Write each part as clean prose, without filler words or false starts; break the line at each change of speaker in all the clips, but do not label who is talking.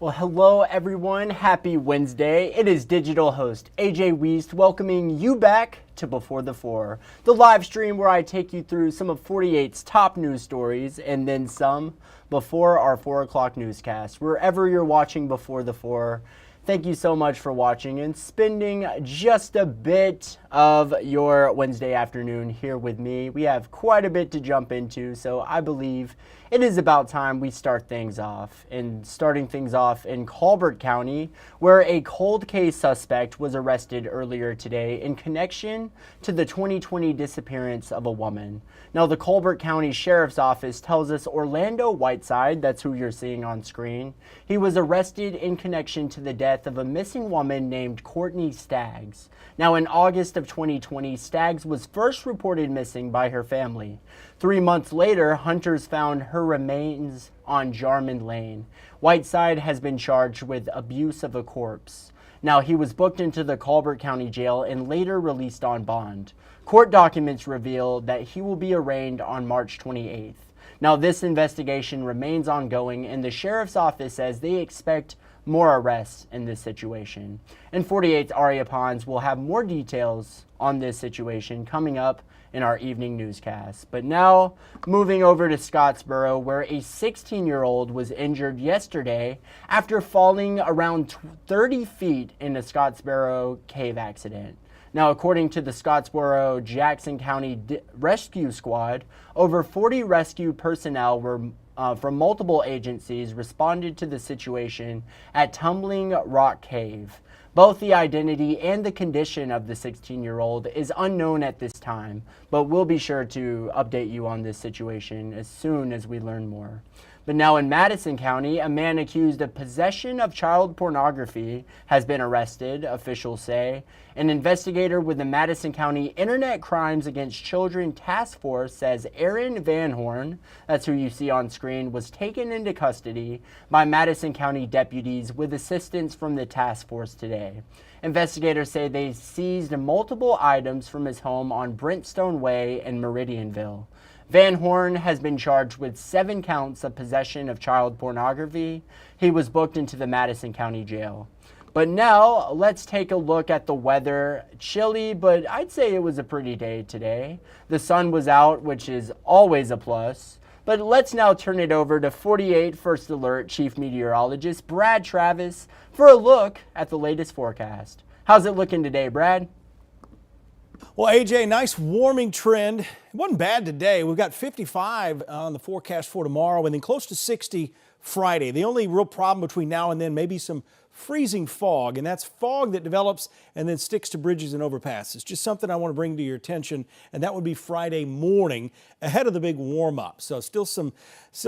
Well, hello everyone. Happy Wednesday. It is digital host A.J. Wuest welcoming you back to Before the Four, the live stream where I take you through some of 48's top news stories and then some before our 4 o'clock newscast. Wherever you're watching Before the Four, thank you so much for watching and spending just a bit of your Wednesday afternoon here with me. We have quite a bit to jump into, so I believe it is about time we start things off. And starting things off in Colbert County, where a cold case suspect was arrested earlier today in connection to the 2020 disappearance of a woman. Now, the Colbert County Sheriff's Office tells us Orlando Whiteside, that's who you're seeing on screen, he was arrested in connection to the death of a missing woman named Courtney Staggs. Now, in August of 2020, Staggs was first reported missing by her family. 3 months later, hunters found her remains on Jarman Lane. Whiteside has been charged with abuse of a corpse. Now, he was booked into the Colbert County Jail and later released on bond. Court documents reveal that he will be arraigned on March 28th. Now, this investigation remains ongoing, and the Sheriff's Office says they expect more arrests in this situation. And 48's Aria Pons will have more details on this situation coming up in our evening newscast. But now, moving over to Scottsboro, where a 16-year-old was injured yesterday after falling around 30 feet in a Scottsboro cave accident. Now, according to the Scottsboro Jackson County Rescue Squad, over 40 rescue personnel were from multiple agencies responded to the situation at Tumbling Rock Cave. Both the identity and the condition of the 16-year-old is unknown at this time, but we'll be sure to update you on this situation as soon as we learn more. But now in Madison County, a man accused of possession of child pornography has been arrested, officials say. An investigator with the Madison County Internet Crimes Against Children Task Force says Aaron Van Horn, that's who you see on screen, was taken into custody by Madison County deputies with assistance from the task force today. Investigators say they seized multiple items from his home on Brentstone Way in Meridianville. Van Horn has been charged with 7 counts of possession of child pornography. He was booked into the Madison County Jail. But now, let's take a look at the weather. Chilly, but I'd say it was a pretty day today. The sun was out, which is always a plus. But let's now turn it over to 48 First Alert Chief Meteorologist Brad Travis for a look at the latest forecast. How's it looking today, Brad?
Well, AJ, nice warming trend. It wasn't bad today. We've got 55 on the forecast for tomorrow and then close to 60 Friday. The only real problem between now and then may be some freezing fog, and that's fog that develops and then sticks to bridges and overpasses. Just something I want to bring to your attention, and that would be Friday morning ahead of the big warm-up. So still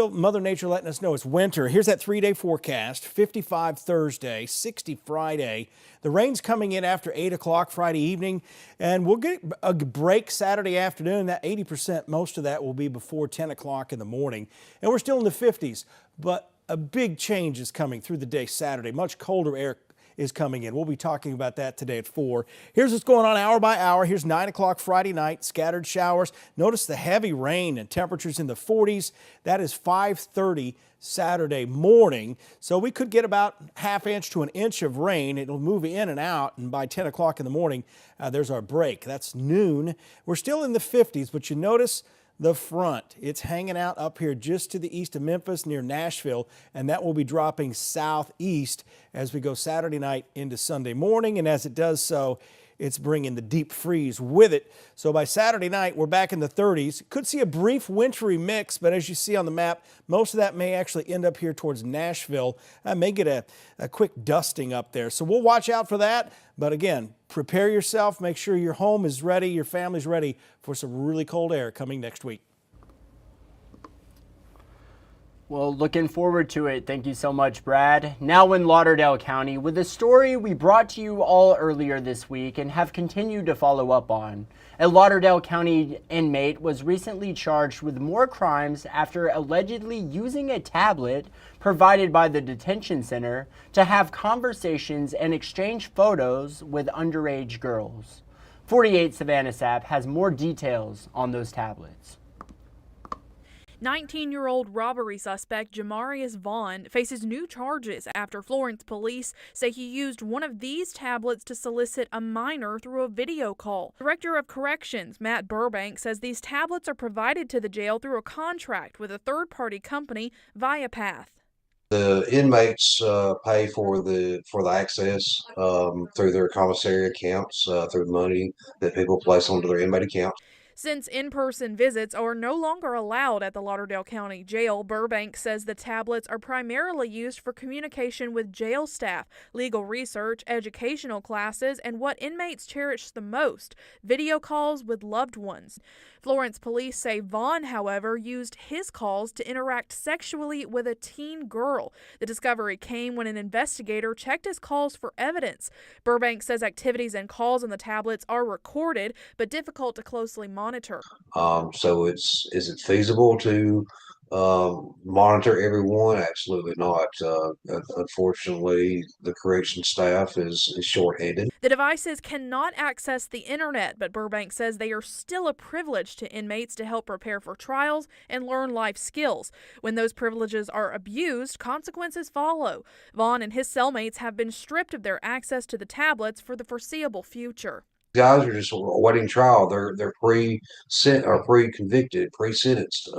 Mother Nature letting us know it's winter. Here's that 3-day forecast: 55 Thursday, 60 Friday. The rain's coming in after 8 o'clock Friday evening, and we'll get a break Saturday afternoon. That 80%, most of that will be before 10 o'clock in the morning, and we're still in the 50s, but a big change is coming through the day Saturday. Much colder air is coming in. We'll be talking about that today at 4. Here's what's going on hour by hour. Here's 9 o'clock Friday night, scattered showers. Notice the heavy rain and temperatures in the 40s. That is 5:30 Saturday morning. So we could get about ½ inch to an inch of rain. It'll move in and out, and by 10 o'clock in the morning, there's our break. That's noon. We're still in the 50s, but you notice the front. It's hanging out up here just to the east of Memphis near Nashville, and that will be dropping southeast as we go Saturday night into Sunday morning, and as it does so, it's bringing the deep freeze with it. So by Saturday night, we're back in the 30s. Could see a brief wintry mix, but as you see on the map, most of that may actually end up here towards Nashville. I may get a quick dusting up there. So we'll watch out for that. But again, prepare yourself. Make sure your home is ready, your family's ready for some really cold air coming next week.
Well, looking forward to it. Thank you so much, Brad. Now in Lauderdale County with a story we brought to you all earlier this week and have continued to follow up on. A Lauderdale County inmate was recently charged with more crimes after allegedly using a tablet provided by the detention center to have conversations and exchange photos with underage girls. 48 Savannah Sapp has more details on those tablets.
19-year-old robbery suspect Jamarius Vaughn faces new charges after Florence police say he used one of these tablets to solicit a minor through a video call. Director of Corrections Matt Burbank says these tablets are provided to the jail through a contract with a third-party company, WAFF.
The inmates pay for the access through their commissary accounts, through money that people place onto their inmate accounts.
Since in-person visits are no longer allowed at the Lauderdale County Jail, Burbank says the tablets are primarily used for communication with jail staff, legal research, educational classes, and what inmates cherish the most, video calls with loved ones. Florence police say Vaughn, however, used his calls to interact sexually with a teen girl. The discovery came when an investigator checked his calls for evidence. Burbank says activities and calls on the tablets are recorded, but difficult to closely monitor.
So is it feasible to monitor everyone? Absolutely not. Unfortunately, the correction staff is shorthanded.
The devices cannot access the internet, but Burbank says they are still a privilege to inmates to help prepare for trials and learn life skills. When those privileges are abused, consequences follow. Vaughn and his cellmates have been stripped of their access to the tablets for the foreseeable future.
Guys are just awaiting trial. They're pre-convicted, pre-sentenced,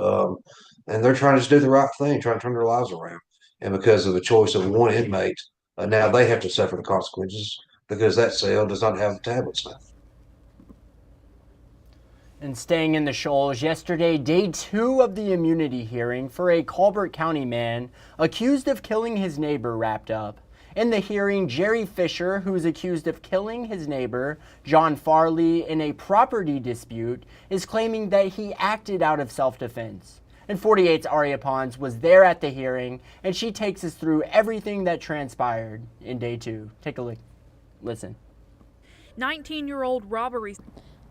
and they're trying to just do the right thing, trying to turn their lives around. And because of the choice of one inmate, now they have to suffer the consequences because that cell does not have tablets now.
And staying in the Shoals, yesterday, day 2 of the immunity hearing for a Colbert County man accused of killing his neighbor wrapped up. In the hearing, Jerry Fisher, who is accused of killing his neighbor, John Farley, in a property dispute, is claiming that he acted out of self-defense. And 48's Aria Pons was there at the hearing, and she takes us through everything that transpired in day 2. Take a listen.
19-year-old robbery.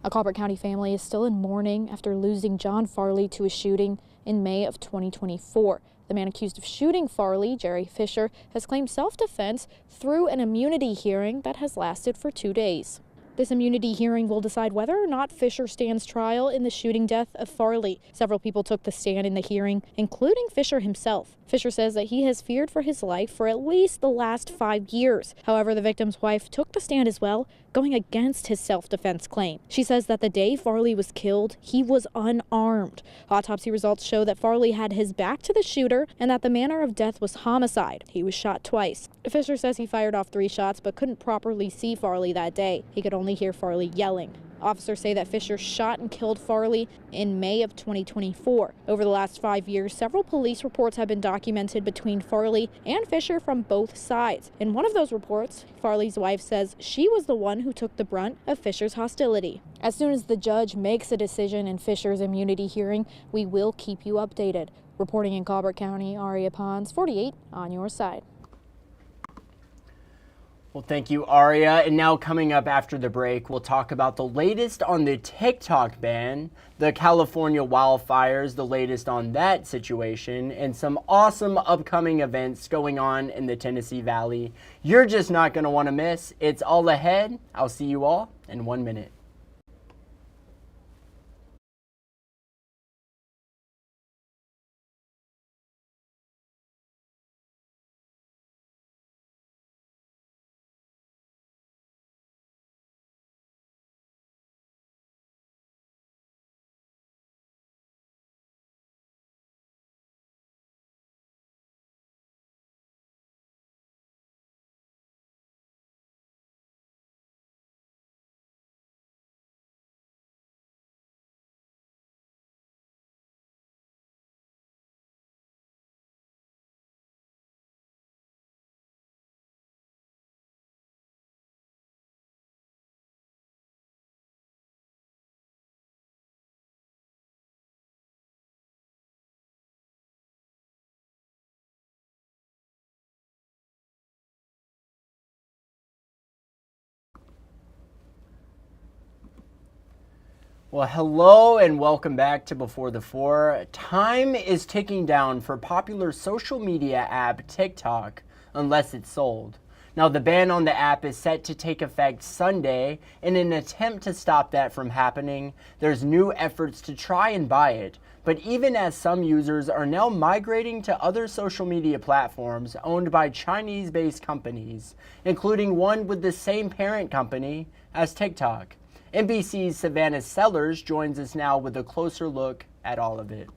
A Colbert County family is still in mourning after losing John Farley to a shooting in May of 2024. The man accused of shooting Farley, Jerry Fisher, has claimed self-defense through an immunity hearing that has lasted for 2 days. This immunity hearing will decide whether or not Fisher stands trial in the shooting death of Farley. Several people took the stand in the hearing, including Fisher himself. Fisher says that he has feared for his life for at least the last 5 years. However, the victim's wife took the stand as well, going against his self-defense claim. She says that the day Farley was killed, he was unarmed. Autopsy results show that Farley had his back to the shooter and that the manner of death was homicide. He was shot twice. Fisher says he fired off 3 shots but couldn't properly see Farley that day. He could only hear Farley yelling. Officers say that Fisher shot and killed Farley in May of 2024. Over the last 5 years, several police reports have been documented between Farley and Fisher from both sides. In one of those reports, Farley's wife says she was the one who took the brunt of Fisher's hostility. As soon as the judge makes a decision in Fisher's immunity hearing, we will keep you updated. Reporting in Colbert County, Aria Pons, 48 on your side.
Well, thank you, Aria. And now coming up after the break, we'll talk about the latest on the TikTok ban, the California wildfires, the latest on that situation, and some awesome upcoming events going on in the Tennessee Valley. You're just not going to want to miss. It's all ahead. I'll see you all in 1 minute. Well, hello and welcome back to Before the 4. Time is ticking down for popular social media app TikTok, unless it's sold. Now, the ban on the app is set to take effect Sunday. In an attempt to stop that from happening, there's new efforts to try and buy it. But even as some users are now migrating to other social media platforms owned by Chinese-based companies, including one with the same parent company as TikTok. NBC's Savannah Sellers joins us now with a closer look at all of it.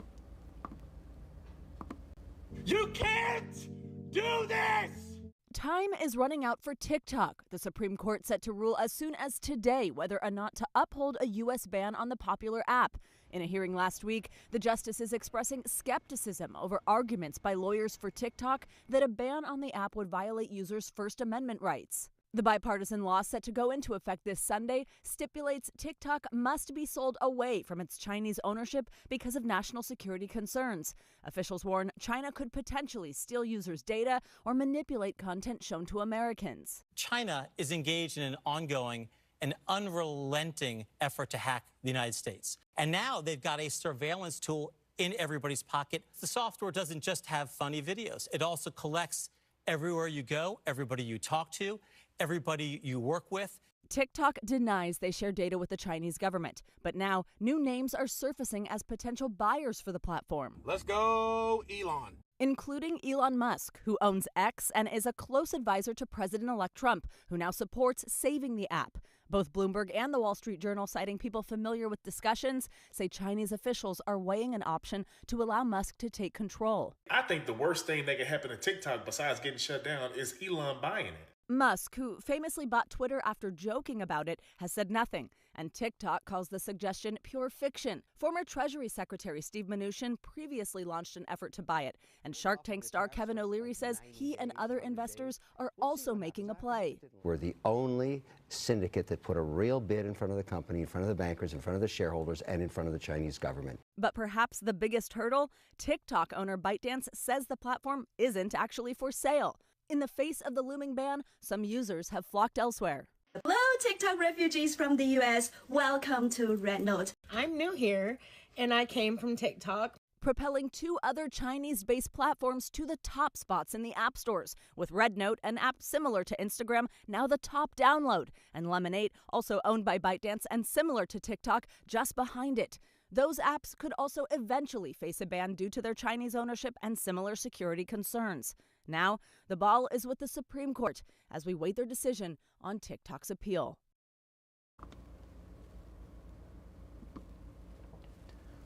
You can't do this!
Time is running out for TikTok. The Supreme Court set to rule as soon as today whether or not to uphold a U.S. ban on the popular app. In a hearing last week, the justice is expressing skepticism over arguments by lawyers for TikTok that a ban on the app would violate users' First Amendment rights. The bipartisan law set to go into effect this Sunday stipulates TikTok must be sold away from its Chinese ownership because of national security concerns. Officials warn China could potentially steal users' data or manipulate content shown to Americans.
China is engaged in an ongoing and unrelenting effort to hack the United States. And now they've got a surveillance tool in everybody's pocket. The software doesn't just have funny videos. It also collects everywhere you go, everybody you talk to, everybody you work with.
TikTok denies they share data with the Chinese government, but now new names are surfacing as potential buyers for the platform.
Let's go, Elon.
Including Elon Musk, who owns X and is a close advisor to President-elect Trump, who now supports saving the app. Both Bloomberg and the Wall Street Journal, citing people familiar with discussions, say Chinese officials are weighing an option to allow Musk to take control.
I think the worst thing that could happen to TikTok besides getting shut down is Elon buying it.
Musk, who famously bought Twitter after joking about it, has said nothing, and TikTok calls the suggestion pure fiction. Former Treasury Secretary Steve Mnuchin previously launched an effort to buy it, and Shark Tank star Kevin O'Leary says he and other investors are also making a play.
We're the only syndicate that put a real bid in front of the company, in front of the bankers, in front of the shareholders, and in front of the Chinese government.
But perhaps the biggest hurdle, TikTok owner ByteDance says the platform isn't actually for sale. In the face of the looming ban, some users have flocked elsewhere.
Hello, TikTok refugees from the U.S. Welcome to Red Note.
I'm new here, and I came from TikTok.
Propelling two other Chinese-based platforms to the top spots in the app stores, with Red Note, an app similar to Instagram, now the top download, and Lemonade, also owned by ByteDance and similar to TikTok, just behind it. Those apps could also eventually face a ban due to their Chinese ownership and similar security concerns. Now, the ball is with the Supreme Court as we wait their decision on TikTok's appeal.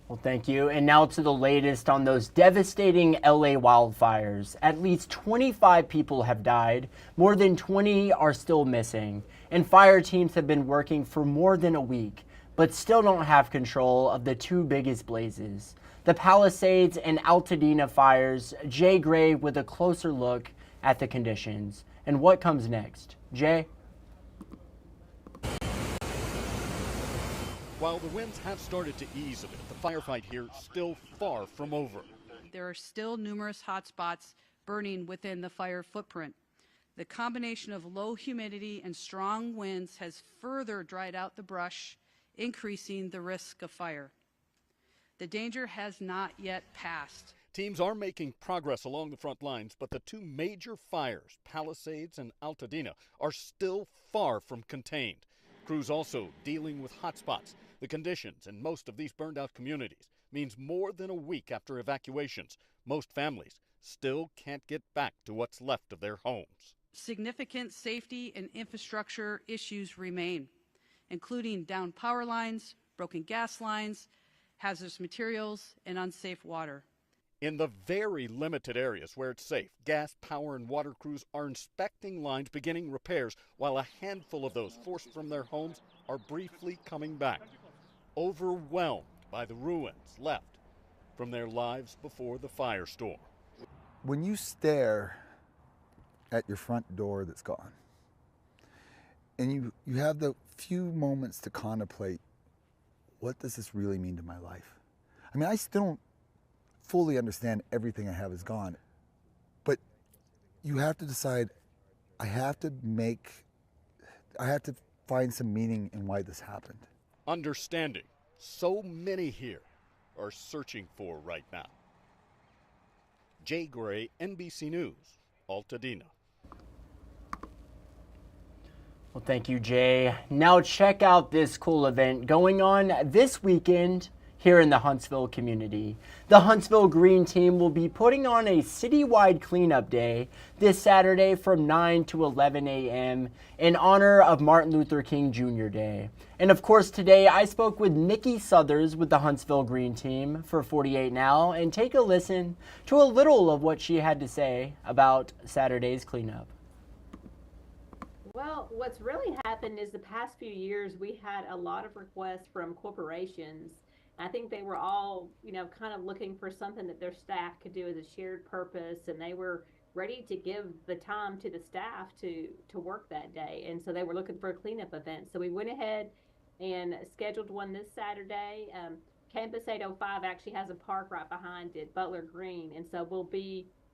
Well, thank you. And now to the latest on those devastating LA wildfires. At least 25 people have died. More than 20 are still missing. And fire teams have been working for more than a week, but still don't have control of the two biggest blazes. The Palisades and Altadena fires. Jay Gray with a closer look at the conditions and what comes next. Jay?
While the winds have started to ease a bit, the firefight here still far from over.
There are still numerous hot spots burning within the fire footprint. The combination of low humidity and strong winds has further dried out the brush, increasing the risk of fire. The danger has not yet passed.
Teams are making progress along the front lines, but the two major fires, Palisades and Altadena, are still far from contained. Crews also dealing with hotspots. The conditions in most of these burned out communities means more than a week after evacuations, most families still can't get back to what's left of their homes.
Significant safety and infrastructure issues remain, including downed power lines, broken gas lines, hazardous materials, and unsafe water.
In the very limited areas where it's safe, gas, power, and water crews are inspecting lines, beginning repairs, while a handful of those forced from their homes are briefly coming back, overwhelmed by the ruins left from their lives before the firestorm.
When you stare at your front door that's gone, and you have the few moments to contemplate, what does this really mean to my life? I mean, I still don't fully understand everything I have is gone, but you have to decide, I have to find some meaning in why this happened.
Understanding so many here are searching for right now. Jay Gray, NBC News, Altadena.
Well, thank you, Jay. Now check out this cool event going on this weekend here in the Huntsville community. The Huntsville Green Team will be putting on a citywide cleanup day this Saturday from 9 to 11 a.m. in honor of Martin Luther King Jr. Day. And of course, today I spoke with Nikki Southers with the Huntsville Green Team for 48 Now, and take a listen to a little of what she had to say about Saturday's cleanup.
Well, what's really happened is the past few years we had a lot of requests from corporations. I think they were all, kind of looking for something that their staff could do as a shared purpose, and they were ready to give the time to the staff to work that day. And so they were looking for a cleanup event. So we went ahead and scheduled one this Saturday. Campus 805 actually has a park right behind it, Butler Green, and so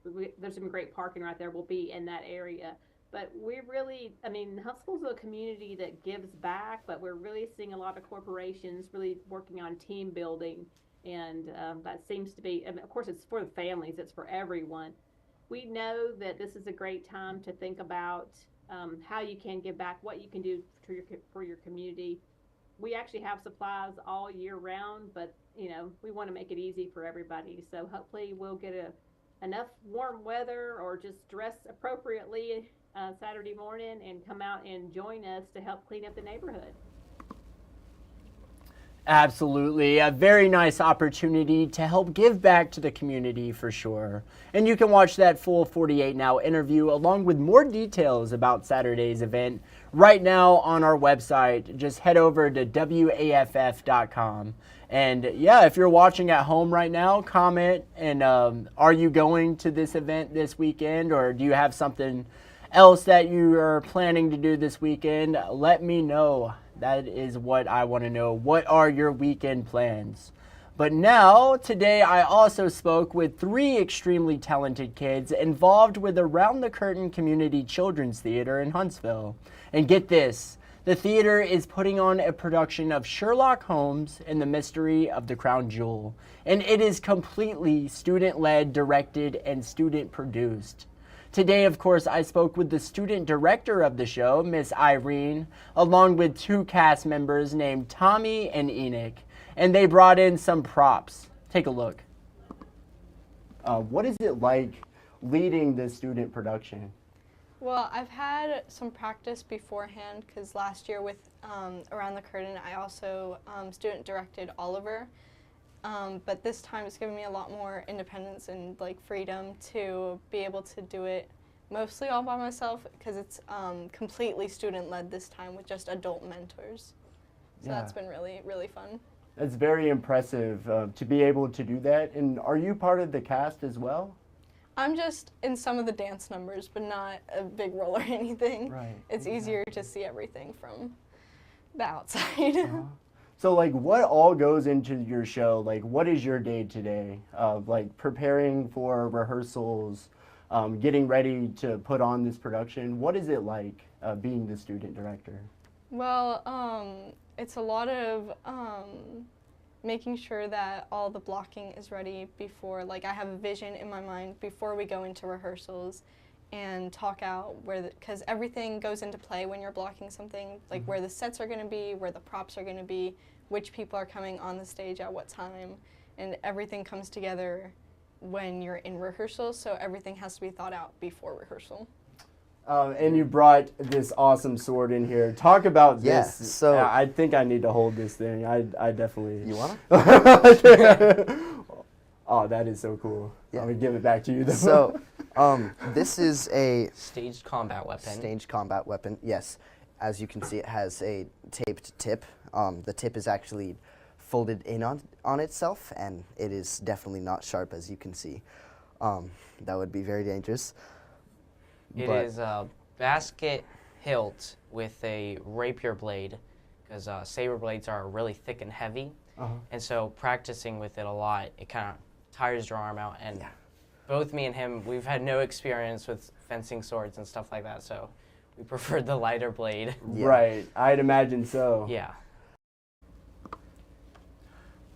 there's some great parking right there. We'll be in that area. But we really, Huntsville's a community that gives back, but we're really seeing a lot of corporations really working on team building, and that seems to be, of course, it's for the families, it's for everyone. We know that this is a great time to think about how you can give back, what you can do for your community. We actually have supplies all year round, but, we want to make it easy for everybody. So hopefully we'll get enough warm weather or just dress appropriately Saturday morning and come out and join us to help clean up the neighborhood.
Absolutely. A very nice opportunity to help give back to the community for sure. And you can watch that full 48 Now interview along with more details about Saturday's event right now on our website. Just head over to WAFF.com. And yeah, if you're watching at home right now, comment and are you going to this event this weekend, or do you have something else that you are planning to do this weekend? Let me know. That is what I want to know. What are your weekend plans? But now, today I also spoke with 3 extremely talented kids involved with Around the Curtain Community Children's Theater in Huntsville. And get this, the theater is putting on a production of Sherlock Holmes and the Mystery of the Crown Jewel. And it is completely student-led, directed, and student-produced. Today, of course, I spoke with the student director of the show, Miss Irene, along with 2 cast members named Tommy and Enoch, and they brought in some props. Take a look. What is it like leading this student production?
Well, I've had some practice beforehand because last year with Around the Curtain, I also student directed Oliver. But this time it's given me a lot more independence and freedom to be able to do it mostly all by myself, because it's completely student-led this time with just adult mentors. So that's been really, really fun.
That's very impressive to be able to do that. And are you part of the cast as well?
I'm just in some of the dance numbers, but not a big role or anything.
Right.
It's easier to see everything from the outside.
So what all goes into your show? What is your day today of preparing for rehearsals, getting ready to put on this production? What is it like being the student director?
Well, it's a lot of making sure that all the blocking is ready before, I have a vision in my mind before we go into rehearsals, and talk out because everything goes into play when you're blocking something, where the sets are going to be, where the props are going to be, which people are coming on the stage at what time, and everything comes together when you're in rehearsal, so everything has to be thought out before rehearsal.
And you brought this awesome sword in here. Talk about this.
So
I think I need to hold this thing. I definitely.
You wanna?
Oh, that is so cool. Yeah. I'm gonna give it back to you though.
So, this is a
staged combat weapon.
Staged combat weapon. Yes, as you can see, it has a taped tip. The tip is actually folded in on itself, and it is definitely not sharp, as you can see. That would be very dangerous.
It is a basket hilt with a rapier blade, because saber blades are really thick and heavy, and so practicing with it a lot, it kind of tires your arm out. And both me and him, we've had no experience with fencing swords and stuff like that, so we preferred the lighter blade.
Right, I'd imagine so.
Yeah.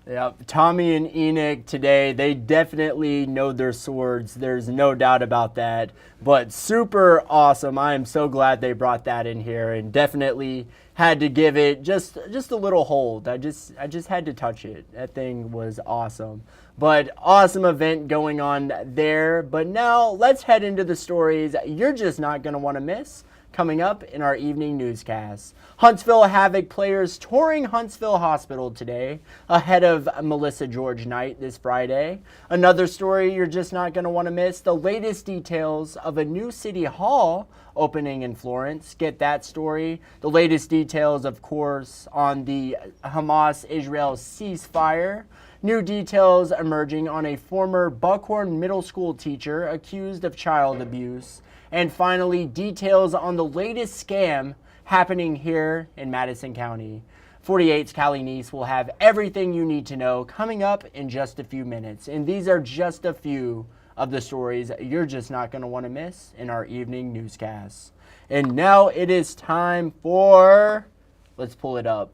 Yep, Tommy and Enoch today, they definitely know their swords. There's no doubt about that. But super awesome. I am so glad they brought that in here, and definitely had to give it just a little hold. I just had to touch it. That thing was awesome. But awesome event going on there. But now let's head into the stories you're just not going to want to miss coming up in our evening newscast. Huntsville Havoc players touring Huntsville Hospital today ahead of Melissa George night this Friday. Another story you're just not going to want to miss, the latest details of a new city hall opening in Florence. Get that story. The latest details, of course, on the Hamas-Israel ceasefire. New details emerging on a former Buckhorn Middle School teacher accused of child abuse. And finally, details on the latest scam happening here in Madison County. 48's Callie Neese will have everything you need to know coming up in just a few minutes. And these are just a few of the stories you're just not going to want to miss in our evening newscasts. And now it is time for, let's pull it up.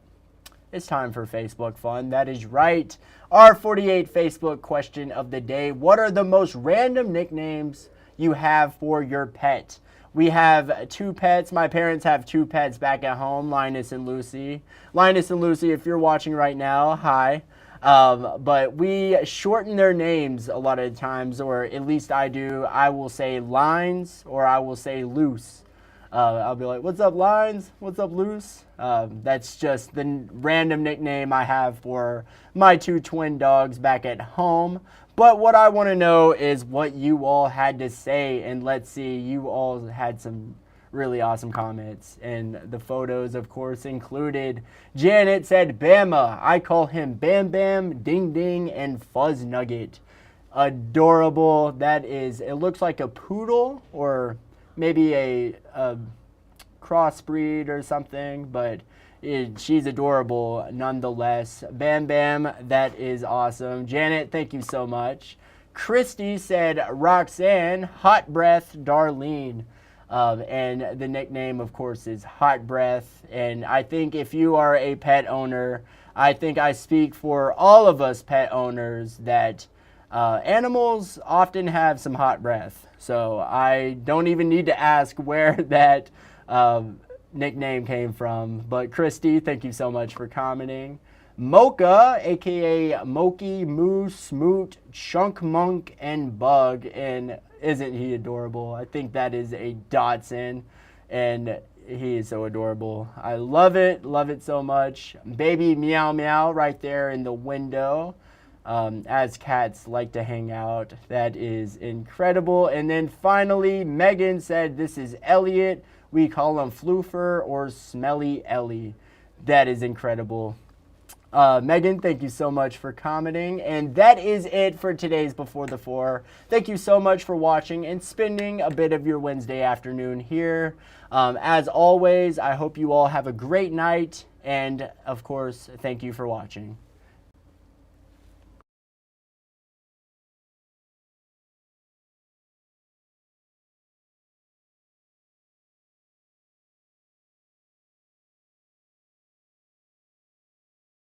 It's time for Facebook fun. That is right. Our 48 Facebook question of the day. What are the most random nicknames you have for your pet? We have 2 pets. My parents have 2 pets back at home, Linus and Lucy. Linus and Lucy, if you're watching right now, hi. But we shorten their names a lot of times, or at least I do. I will say Lines or I will say Loose. I'll be like, what's up, Lines? What's up, Loose? That's just the random nickname I have for my 2 twin dogs back at home. But what I want to know is what you all had to say, and let's see, you all had some really awesome comments, and the photos, of course, included. Janet said, Bama, I call him Bam Bam, Ding Ding, and Fuzz Nugget. Adorable. That is, it looks like a poodle or maybe a crossbreed or something, but she's adorable nonetheless. Bam Bam, that is awesome. Janet, thank you so much. Christy said, Roxanne, Hot Breath, Darlene. And the nickname, of course, is Hot Breath. And I think if you are a pet owner, I think I speak for all of us pet owners that animals often have some hot breath. So I don't even need to ask where that nickname came from. But Christy, thank you so much for commenting. Mocha, aka Moki, Moose, Smoot, Chunk Monk, and Bug. And isn't he adorable? I think that is a Dotson, and he is so adorable. I love it so much. Baby Meow Meow right there in the window. As cats like to hang out. That is incredible. And then finally, Megan said, this is Elliot. We call him Floofer or Smelly Ellie. That is incredible. Megan, thank you so much for commenting. And that is it for today's Before the 4. Thank you so much for watching and spending a bit of your Wednesday afternoon here. As always, I hope you all have a great night. And, of course, thank you for watching.